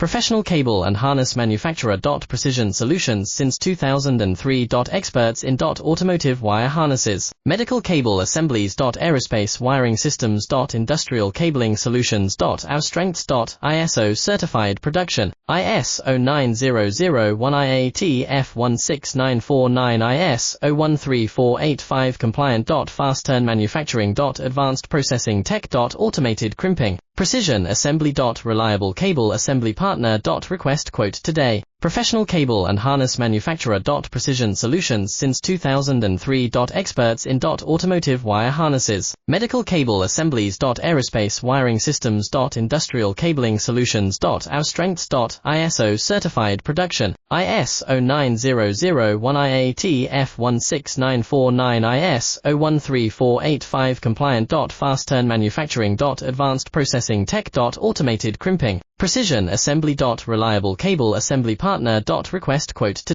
Professional cable and harness manufacturer. Precision Solutions since 2003. Experts in automotive wire harnesses, medical cable assemblies. Aerospace wiring systems. Industrial cabling solutions. Our strengths. ISO certified production, IS 09001 IAT F16949 IS 013485 compliant. Fast turn manufacturing. Advanced processing tech. Automated crimping, precision assembly. Reliable cable assembly partner. Request quote today. Professional cable and harness manufacturer. Precision Solutions since 2003. Experts in automotive wire harnesses, medical cable assemblies. Aerospace wiring systems. Industrial cabling solutions. Our strengths. ISO certified production, IS 09001 IAT F16949 IS 013485 compliant. Fast turn manufacturing. Advanced processing tech. Automated crimping, precision assembly. Reliable cable assembly partner. Request quote to